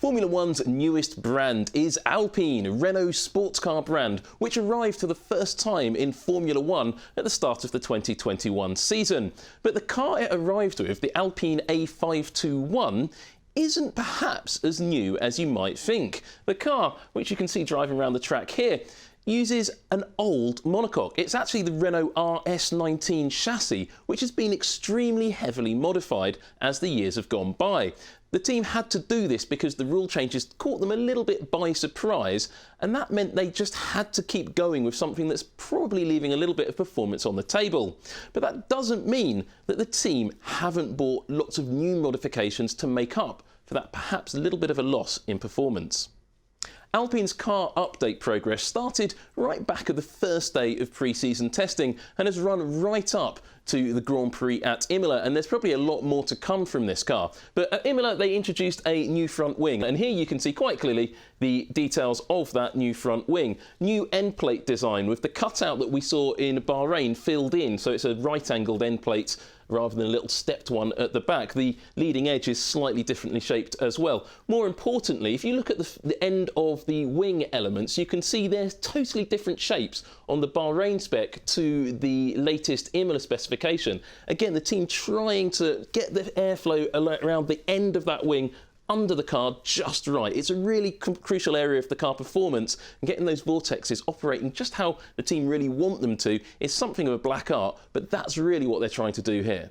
Formula One's newest brand is Alpine, Renault's sports car brand, which arrived for the first time in Formula One at the start of the 2021 season. But the car it arrived with, the Alpine A521, isn't perhaps as new as you might think. The car, which you can see driving around the track here, uses an old monocoque. It's actually the Renault RS19 chassis, which has been extremely heavily modified as the years have gone by. The team had to do this because the rule changes caught them a little bit by surprise, and that meant they just had to keep going with something that's probably leaving a little bit of performance on the table. But that doesn't mean that the team haven't bought lots of new modifications to make up for that perhaps a little bit of a loss in performance. Alpine's car update progress started right back at the first day of pre-season testing and has run right up to the Grand Prix at Imola, and there's probably a lot more to come from this car. But at Imola they introduced a new front wing, and here you can see quite clearly the details of that new front wing. New end plate design with the cutout that we saw in Bahrain filled in, so it's a right-angled end plate rather than a little stepped one at the back. The leading edge is slightly differently shaped as well. More importantly, if you look at the end of the wing elements, you can see there's totally different shapes on the Bahrain spec to the latest Imola specification. Again, the team trying to get the airflow around the end of that wing under the car just right. It's a really crucial area of the car performance, and getting those vortexes operating just how the team really want them to is something of a black art, but that's really what they're trying to do here.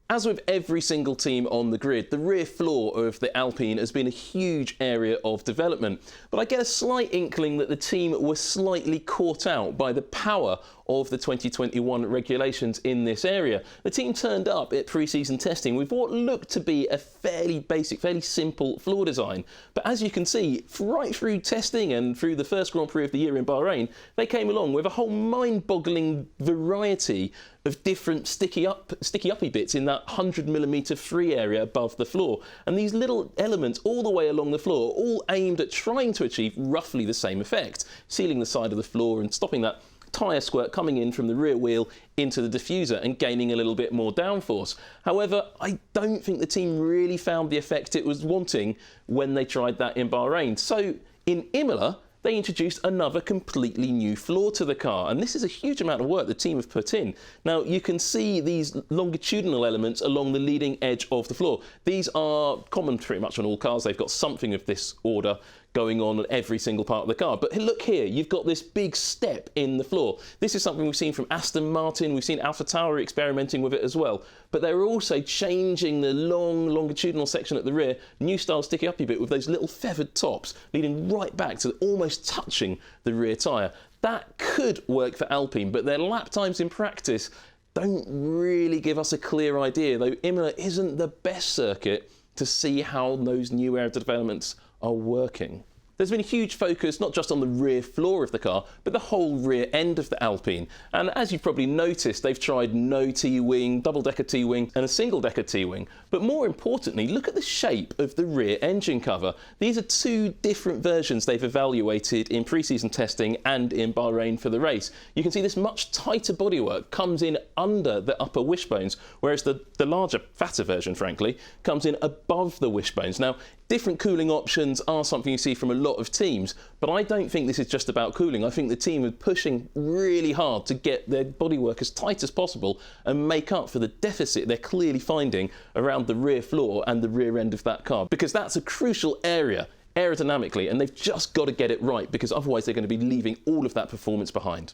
As with every single team on the grid, the rear floor of the Alpine has been a huge area of development, but I get a slight inkling that the team were slightly caught out by the power of the 2021 regulations in this area. The team turned up at pre-season testing with what looked to be a fairly basic, fairly simple floor design, but as you can see, right through testing and through the first Grand Prix of the year in Bahrain, they came along with a whole mind-boggling variety of different sticky-uppy bits in that 100mm free area above the floor. And these little elements all the way along the floor, all aimed at trying to achieve roughly the same effect, sealing the side of the floor and stopping that tyre squirt coming in from the rear wheel into the diffuser and gaining a little bit more downforce. However, I don't think the team really found the effect it was wanting when they tried that in Bahrain. So in Imola, they introduced another completely new floor to the car, and this is a huge amount of work the team have put in. Now, you can see these longitudinal elements along the leading edge of the floor. These are common pretty much on all cars. They've got something of this order going on every single part of the car. But look here, you've got this big step in the floor. This is something we've seen from Aston Martin, we've seen AlphaTauri experimenting with it as well. But they're also changing the longitudinal section at the rear, new style sticky-uppy bit with those little feathered tops, leading right back to almost touching the rear tyre. That could work for Alpine, but their lap times in practice don't really give us a clear idea, though Imola isn't the best circuit to see how those new area developments are working. There's been a huge focus not just on the rear floor of the car, but the whole rear end of the Alpine. And as you've probably noticed, they've tried no T-wing, double-decker T-wing and a single-decker T-wing. But more importantly, look at the shape of the rear engine cover. These are two different versions they've evaluated in pre-season testing and in Bahrain for the race. You can see this much tighter bodywork comes in under the upper wishbones, whereas the larger, fatter version, frankly, comes in above the wishbones. Now, different cooling options are something you see from a lot of teams, but I don't think this is just about cooling. I think the team are pushing really hard to get their bodywork as tight as possible and make up for the deficit they're clearly finding around the rear floor and the rear end of that car, because that's a crucial area aerodynamically, and they've just got to get it right, because otherwise they're going to be leaving all of that performance behind.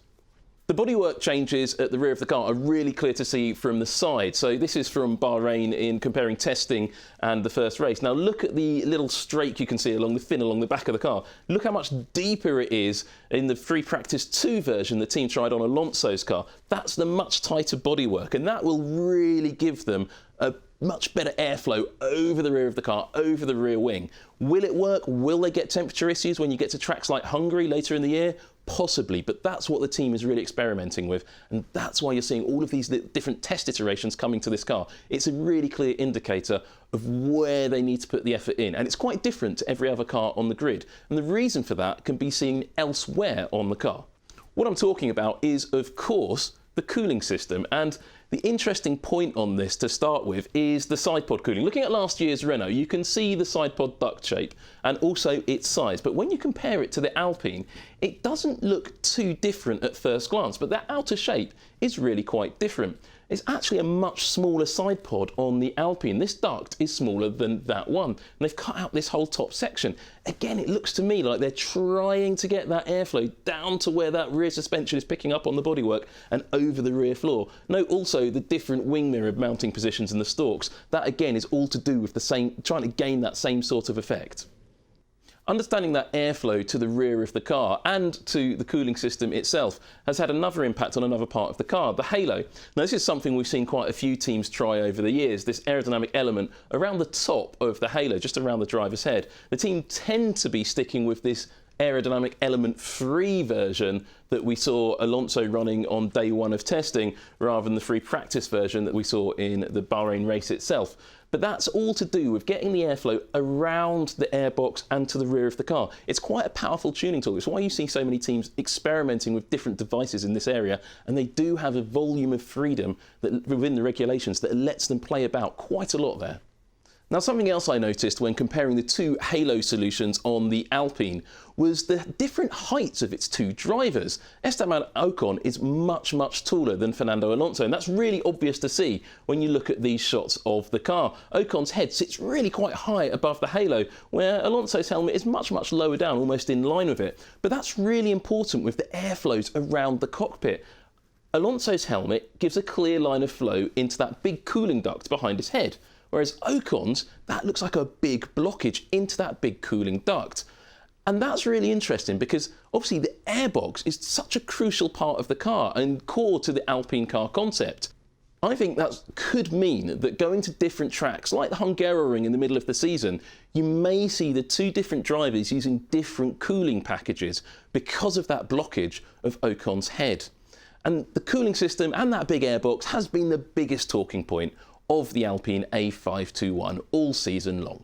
The bodywork changes at the rear of the car are really clear to see from the side. So this is from Bahrain in comparing testing and the first race. Now look at the little strake you can see along the fin along the back of the car. Look how much deeper it is in the Free Practice 2 version the team tried on Alonso's car. That's the much tighter bodywork, and that will really give them a much better airflow over the rear of the car, over the rear wing. Will it work? Will they get temperature issues when you get to tracks like Hungary later in the year? Possibly, but that's what the team is really experimenting with, and that's why you're seeing all of these different test iterations coming to this car. It's a really clear indicator of where they need to put the effort in, and it's quite different to every other car on the grid, and the reason for that can be seen elsewhere on the car. What I'm talking about is, of course, the cooling system. And the interesting point on this to start with is the side pod cooling. Looking at last year's Renault, you can see the side pod duct shape and also its size. But when you compare it to the Alpine, it doesn't look too different at first glance, but that outer shape is really quite different. It's actually a much smaller side pod on the Alpine. This duct is smaller than that one. And they've cut out this whole top section. Again, it looks to me like they're trying to get that airflow down to where that rear suspension is picking up on the bodywork and over the rear floor. Note also the different wing mirror mounting positions in the stalks. That again is all to do with the same, trying to gain that same sort of effect. Understanding that airflow to the rear of the car and to the cooling system itself has had another impact on another part of the car, the halo. Now this is something we've seen quite a few teams try over the years, this aerodynamic element around the top of the halo, just around the driver's head. The team tend to be sticking with this aerodynamic element free version that we saw Alonso running on day one of testing, rather than the free practice version that we saw in the Bahrain race itself. But that's all to do with getting the airflow around the airbox and to the rear of the car. It's quite a powerful tuning tool. It's why you see so many teams experimenting with different devices in this area, and they do have a volume of freedom that, within the regulations, that lets them play about quite a lot there. Now, something else I noticed when comparing the two halo solutions on the Alpine was the different heights of its two drivers. Esteban Ocon is much, much taller than Fernando Alonso, and that's really obvious to see when you look at these shots of the car. Ocon's head sits really quite high above the halo, where Alonso's helmet is much, much lower down, almost in line with it. But that's really important with the airflows around the cockpit. Alonso's helmet gives a clear line of flow into that big cooling duct behind his head, whereas Ocon's, that looks like a big blockage into that big cooling duct. And that's really interesting because obviously the airbox is such a crucial part of the car and core to the Alpine car concept. I think that could mean that going to different tracks, like the Hungaroring in the middle of the season, you may see the two different drivers using different cooling packages because of that blockage of Ocon's head. And the cooling system and that big airbox has been the biggest talking point of the Alpine A521 all season long.